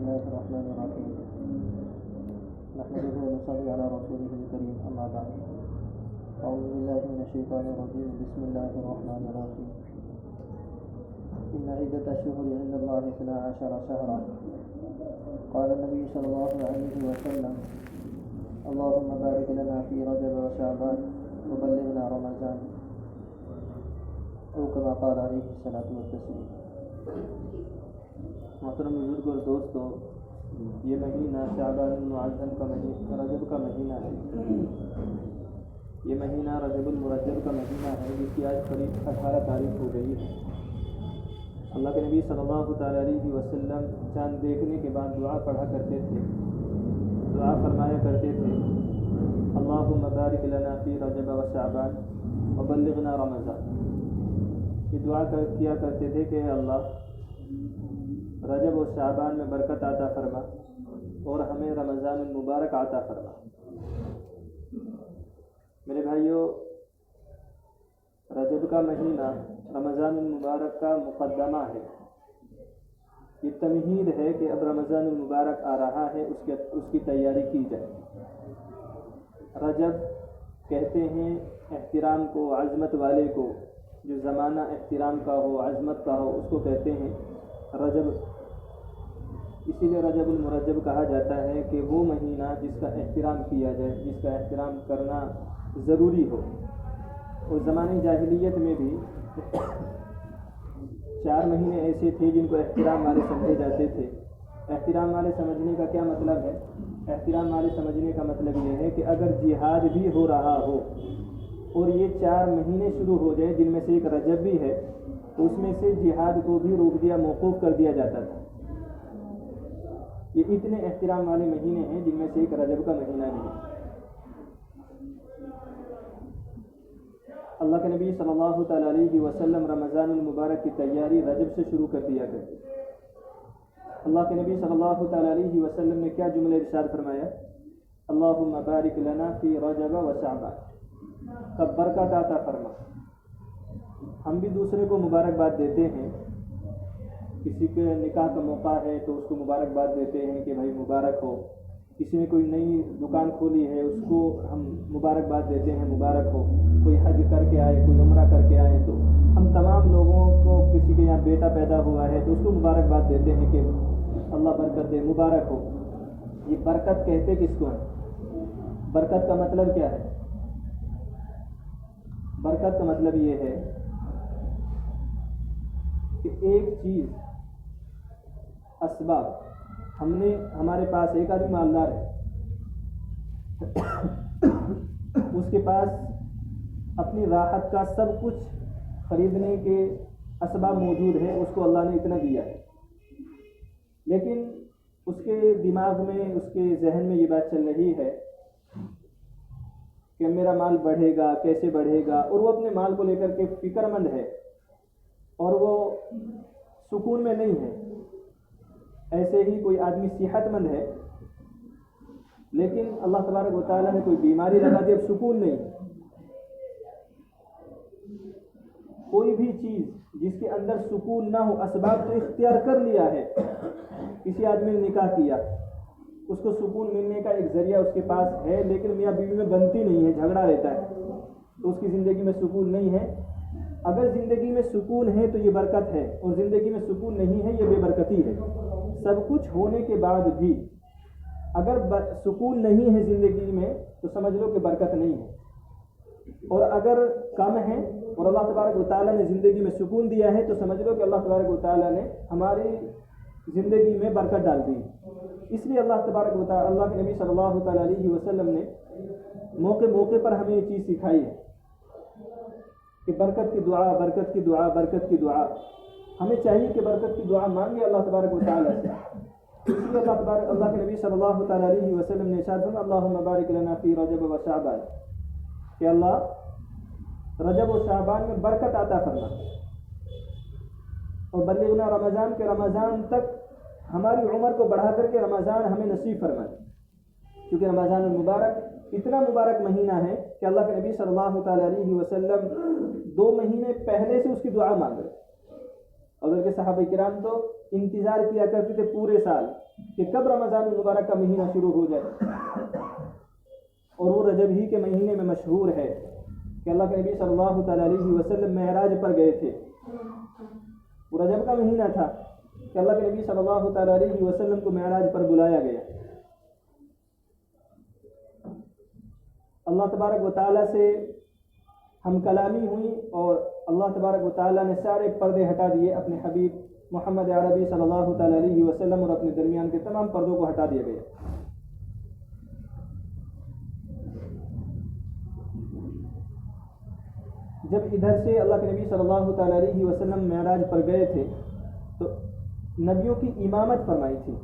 الله الرحمن الرحيم نحمده ونصلي على رسوله الكريم أما بعد أعوذ بالله من الشيطان الرجيم بسم الله الرحمن الرحيم إن عدة الشهور عند الله 12 شهرا قال النبي صلى الله عليه وسلم اللهم بارك لنا في رجب وشعبان وبلغنا رمضان او كما قال عليه الصلاة والتسليم. محترم بزرگ اور دوستو، یہ مہینہ شعبان المعظم کا مہینہ، رجب کا مہینہ ہے. یہ مہینہ رجب المرجب کا مہینہ ہے جس کی آج قریب 18 تاریخ ہو گئی ہے. اللہ کے نبی صلی اللہ تعالیٰ علیہ وسلم چاند دیکھنے کے بعد دعا پڑھا کرتے تھے، دعا فرمایا کرتے تھے اللہم بارک لنا فی رجب و شعبان وبلغنا رمضان. یہ دعا کیا کرتے تھے کہ اللہ رجب و شعبان میں برکت عطا فرما اور ہمیں رمضان المبارک عطا فرما. میرے بھائیو، رجب کا مہینہ رمضان المبارک کا مقدمہ ہے. یہ تمہید ہے کہ اب رمضان المبارک آ رہا ہے، اس کی تیاری کی جائے. رجب کہتے ہیں احترام کو، عظمت والے کو، جو زمانہ احترام کا ہو، عظمت کا ہو، اس کو کہتے ہیں رجب. اسی لیے رجب المرجب کہا جاتا ہے کہ وہ مہینہ جس کا احترام کیا جائے، جس کا احترام کرنا ضروری ہو. اور زمانے جاہلیت میں بھی 4 مہینے ایسے تھے جن کو احترام والے سمجھے جاتے تھے. احترام والے سمجھنے کا کیا مطلب ہے؟ احترام والے سمجھنے کا مطلب یہ ہے کہ اگر جہاد بھی ہو رہا ہو اور یہ 4 مہینے شروع ہو جائے جن میں سے ایک رجب بھی ہے تو اس میں سے جہاد کو بھی روک دیا، موقوف کر دیا جاتا تھا. یہ اتنے احترام والے مہینے ہیں جن میں سے ایک رجب کا مہینہ بھی ہے. اللہ کے نبی صلی اللہ تعالیٰ علیہ وسلم رمضان المبارک کی تیاری رجب سے شروع کر دیا کرتے. اللہ کے نبی صلی اللہ تعالیٰ علیہ وسلم نے کیا جملہ ارشاد فرمایا؟ اللہم بارک لنا فی رجب و شعبان، کب برکت عطا فرما. ہم بھی دوسرے کو مبارکباد دیتے ہیں. کسی کے نکاح کا موقع ہے تو اس کو مبارکباد دیتے ہیں کہ بھائی مبارک ہو. کسی نے کوئی نئی دکان کھولی ہے اس کو ہم مبارکباد دیتے ہیں مبارک ہو. کوئی حج کر کے آئے، کوئی عمرہ کر کے آئے تو ہم تمام لوگوں کو، کسی کے یہاں بیٹا پیدا ہوا ہے تو اس کو مبارکباد دیتے ہیں کہ اللہ برکت دے، مبارک ہو. یہ برکت کہتے کس کو ہے؟ برکت کا مطلب کیا ہے؟ برکت کا مطلب یہ ہے کہ ایک چیز، اسباب، ہمارے پاس ایک آدمی مالدار ہے، اس کے پاس اپنی راحت کا سب کچھ خریدنے کے اسباب موجود ہیں، اس کو اللہ نے اتنا دیا ہے، لیکن اس کے دماغ میں، اس کے ذہن میں یہ بات چل رہی ہے کہ میرا مال بڑھے گا، کیسے بڑھے گا، اور وہ اپنے مال کو لے کر کے فکر مند ہے اور وہ سکون میں نہیں ہے. ایسے ہی کوئی آدمی صحت مند ہے لیکن اللہ تبارک و تعالیٰ نے کوئی بیماری لگا دی، اب سکون نہیں. کوئی بھی چیز جس کے اندر سکون نہ ہو، اسباب تو اختیار کر لیا ہے. کسی آدمی نے نکاح کیا، اس کو سکون ملنے کا ایک ذریعہ اس کے پاس ہے لیکن میاں بیوی میں بنتی نہیں ہے، جھگڑا رہتا ہے تو اس کی زندگی میں سکون نہیں ہے. اگر زندگی میں سکون ہے تو یہ برکت ہے، اور زندگی میں سکون نہیں ہے یہ بے برکتی ہے. سب کچھ ہونے کے بعد بھی اگر سکون نہیں ہے زندگی میں تو سمجھ لو کہ برکت نہیں ہے. اور اگر کم ہے اور اللہ تبارک و تعالیٰ نے زندگی میں سکون دیا ہے تو سمجھ لو کہ اللہ تبارک و تعالیٰ نے ہماری زندگی میں برکت ڈال دی. اس لیے اللہ تبارک و تعالیٰ، اللہ کے نبی صلی اللہ تعالیٰ علیہ وسلم نے موقع پر ہمیں یہ چیز سکھائی ہے کہ برکت کی دعا، برکت کی دعا، برکت کی دعا. ہمیں چاہیے کہ برکت کی دعا مانگے اللہ تبارک و تعالیٰ سے. اس لیے اللہ کے نبی صلی اللہ تعالیٰ علیہ وسلم نے ارشاد فرمایا اللہم بارک لنا فی رجب و شعبان، کہ اللہ رجب و شعبان میں برکت عطا فرما، اور بلغنا رمضان، کے رمضان تک ہماری عمر کو بڑھا کر کے رمضان ہمیں نصیب فرمائے. کیونکہ رمضان المبارک اتنا مبارک مہینہ ہے کہ اللہ کے نبی صلی اللہ تعالیٰ علیہ وسلم 2 مہینے پہلے سے اس کی دعا مانگ رہے. اور بلکہ صحابہ کرام تو انتظار کیا کرتے تھے پورے سال کہ کب رمضان المبارک کا مہینہ شروع ہو جائے، اور وہ رجب ہی کے مہینے میں مشہور ہے کہ اللہ کے نبی صلی اللہ تعالیٰ علیہ وسلم معراج پر گئے تھے۔ وہ رجب کا مہینہ تھا کہ اللہ کے نبی صلی اللہ تعالیٰ علیہ وسلم کو معراج پر بلایا گیا۔ اللہ تبارک و تعالیٰ سے ہم کلامی ہوئی اور اللہ تبارک و تعالیٰ نے سارے پردے ہٹا دیے اپنے حبیب محمد عربی صلی اللہ تعالیٰ علیہ وسلم، اور اپنے درمیان کے تمام پردوں کو ہٹا دیا گیا۔ جب ادھر سے اللہ کے نبی صلی اللہ تعالیٰ علیہ وسلم معراج پر گئے تھے تو نبیوں کی امامت فرمائی تھی،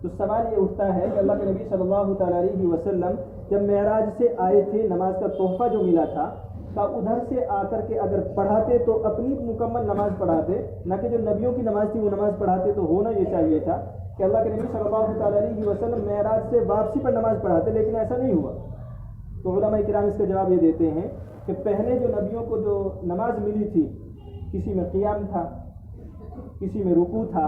تو سوال یہ اٹھتا ہے کہ اللہ کے نبی صلی اللہ تعالیٰ علیہ وسلم جب معراج سے آئے تھے، نماز کا تحفہ جو ملا تھا، کا ادھر سے آ کر کے اگر پڑھاتے تو اپنی مکمل نماز پڑھاتے، نہ کہ جو نبیوں کی نماز تھی وہ نماز پڑھاتے۔ تو ہونا یہ چاہیے تھا کہ اللہ کے نبی صلی اللہ تعالیٰ علیہ وسلم معراج سے واپسی پر نماز پڑھاتے، لیکن ایسا نہیں ہوا۔ تو علماء کرام اس کا جواب یہ دیتے ہیں کہ پہلے جو نبیوں کو جو نماز ملی تھی، کسی میں قیام تھا، کسی میں رکوع تھا،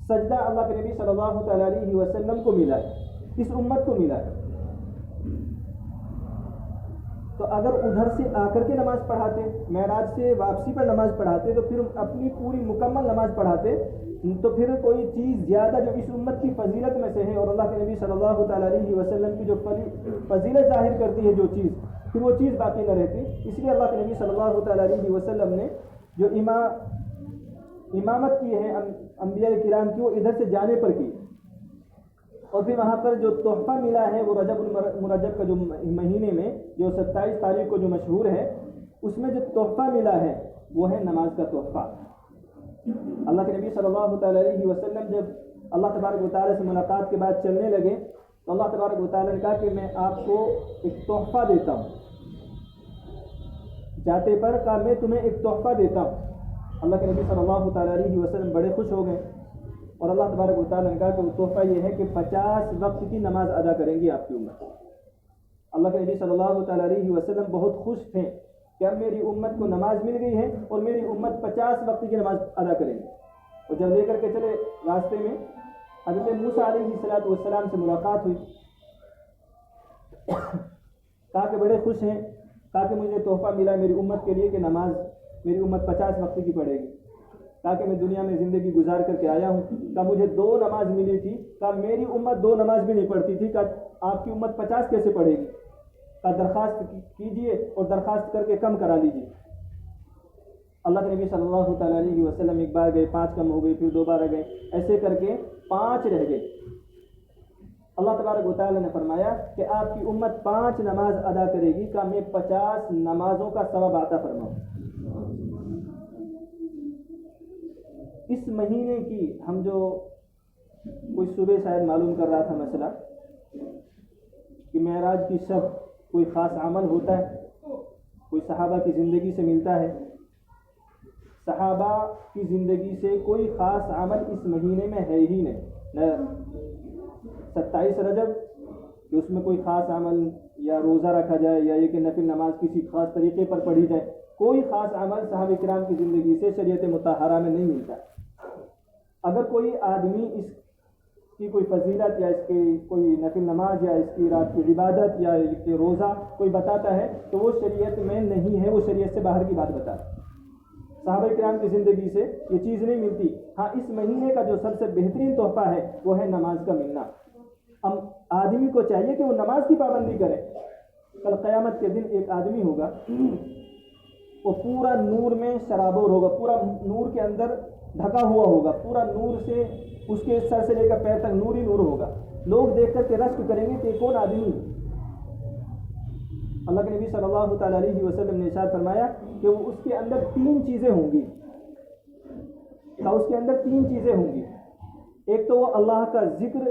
سجدہ اللہ کے نبی صلی اللہ تعالیٰ علیہ وسلم کو ملا ہے، اس امت کو ملا ہے۔ تو اگر ادھر سے آ کر کے نماز پڑھاتے، معراج سے واپسی پر نماز پڑھاتے، تو پھر اپنی پوری مکمل نماز پڑھاتے، تو پھر کوئی چیز زیادہ جو اس امت کی فضیلت میں سے ہے اور اللہ کے نبی صلی اللہ تعالیٰ علیہ وسلم کی جو فضیلت ظاہر کرتی ہے جو چیز، پھر وہ چیز باقی نہ رہتی۔ اس لیے اللہ کے نبی صلی اللہ تعالیٰ علیہ وسلم نے جو امامت کی ہے انبیاء کرام کی، وہ ادھر سے جانے پر کی، اور پھر وہاں پر جو تحفہ ملا ہے وہ رجب المرجب کا جو مہینے میں جو 27 تاریخ کو جو مشہور ہے، اس میں جو تحفہ ملا ہے وہ ہے نماز کا تحفہ۔ اللہ کے نبی صلی اللہ تعالیٰ علیہ وسلم جب اللہ تبارک و تعالیٰ سے ملاقات کے بعد چلنے لگے تو اللہ تبارک و تعالیٰ نے کہا کہ میں آپ کو ایک تحفہ دیتا ہوں۔ جاتے پر کہا میں تمہیں ایک تحفہ دیتا ہوں۔ اللہ کے نبی صلی اللہ تعالیٰ علیہ وسلم بڑے خوش ہو گئے، اور اللہ تبارک و تعالیٰ نے کہا کہ وہ تحفہ یہ ہے کہ 50 وقت کی نماز ادا کریں گی آپ کی امت۔ اللہ کے نبی صلی اللہ تعالیٰ علیہ وسلم بہت خوش تھے کہ اب میری امت کو نماز مل گئی ہے اور میری امت 50 وقت کی نماز ادا کریں گی۔ اور جب لے کر کے چلے، راستے میں حضرت موسیٰ علیہ السلام سے ملاقات ہوئی، کہا کہ بڑے خوش ہیں، کہا کہ مجھے تحفہ ملا میری امت کے لیے کہ نماز میری امت 50 وقت کی پڑھے گی، تاکہ میں دنیا میں زندگی گزار کر کے آیا ہوں۔ کہا مجھے 2 نماز ملی تھی، کہا میری امت 2 نماز بھی نہیں پڑھتی تھی، کہا آپ کی امت 50 کیسے پڑھے گی؟ کہا درخواست کیجئے اور درخواست کر کے کم کرا لیجیے۔ اللہ کے نبی صلی اللہ تعالیٰ علیہ وسلم ایک بار گئے، 5 کم ہو گئی، پھر 2 بار گئے، ایسے کر کے 5 رہ گئے۔ اللہ تبارک و تعالیٰ نے فرمایا کہ آپ کی امت 5 نماز ادا کرے گی، کہ میں 50 نمازوں کا ثواب عطا فرماؤں۔ اس مہینے کی ہم جو کوئی صبح شاید معلوم کر رہا تھا مسئلہ کہ معراج کی شب کوئی خاص عمل ہوتا ہے، کوئی صحابہ کی زندگی سے ملتا ہے۔ صحابہ کی زندگی سے کوئی خاص عمل اس مہینے میں ہے ہی نہیں، نہ 27 رجب کہ اس میں کوئی خاص عمل یا روزہ رکھا جائے یا یہ کہ نفل نماز کسی خاص طریقے پر پڑھی جائے، کوئی خاص عمل صحابہ کرام کی زندگی سے شریعت مطہرہ میں نہیں ملتا۔ اگر کوئی آدمی اس کی کوئی فضیلت یا اس کی کوئی نفل نماز یا اس کی رات کی عبادت یا اس کے روزہ کوئی بتاتا ہے تو وہ شریعت میں نہیں ہے، وہ شریعت سے باہر کی بات بتا ہے۔ صحابہ کرام کی زندگی سے یہ چیز نہیں ملتی۔ ہاں، اس مہینے کا جو سب سے بہترین تحفہ ہے وہ ہے نماز کا ملنا۔ آدمی کو چاہیے کہ وہ نماز کی پابندی کرے۔ کل قیامت کے دن ایک آدمی ہوگا، وہ پورا نور میں شرابور ہوگا، پورا نور کے اندر ڈھکا ہوا ہوگا، پورا نور سے اس کے سر سے لے کر پیر تک نور ہی نور ہوگا۔ لوگ دیکھ کر کے رشک کریں گے کہ کون آدمی؟ اللہ کے نبی صلی اللہ تعالیٰ علیہ وسلم نے ارشاد فرمایا کہ وہ اس کے اندر 3 چیزیں ہوں گی، اس کے اندر 3 چیزیں ہوں گی۔ ایک تو وہ اللہ کا ذکر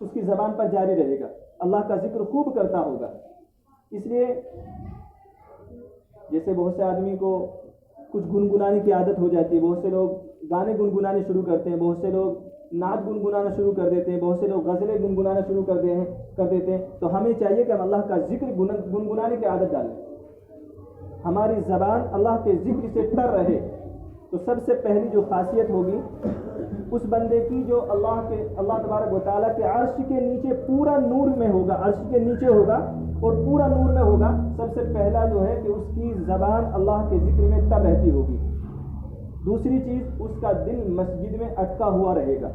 اس کی زبان پر جاری رہے گا، اللہ کا ذکر خوب کرتا ہوگا۔ اس لیے جیسے بہت سے آدمی کو کچھ گنگنانے کی عادت ہو جاتی ہے، بہت سے لوگ گانے گنگنانے شروع کرتے ہیں، بہت سے لوگ نعت گنگنانا شروع کر دیتے ہیں، بہت سے لوگ غزلیں گنگنانا شروع کر دیتے ہیں۔ تو ہمیں چاہیے کہ ہم اللہ کا ذکر گنگنانے کی عادت ڈالیں، ہماری زبان اللہ کے ذکر سے تر رہے، تو سب سے پہلی جو خاصیت ہوگی اس بندے کی جو اللہ تبارک و تعالیٰ کے عرش کے نیچے پورا نور میں ہوگا، عرش کے نیچے ہوگا اور پورا نور میں ہوگا، سب سے پہلا جو ہے کہ اس کی زبان اللہ کے ذکر میں تب رہتی ہوگی۔ دوسری چیز، اس کا دل مسجد میں اٹکا ہوا رہے گا۔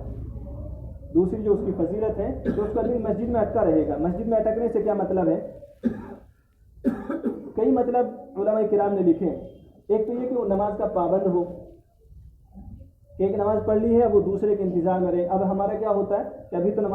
دوسری جو اس کی فضیلت ہے کہ اس کا دل مسجد میں اٹکا رہے گا۔ مسجد میں اٹکنے سے کیا مطلب ہے؟ کئی مطلب علماء کرام نے لکھے ہیں۔ ایک تو یہ کہ وہ نماز کا پابند ہو، ایک نماز پڑھ لی ہے وہ دوسرے کے انتظار میں رہے۔ اب ہمارا کیا ہوتا ہے کہ ابھی تو نماز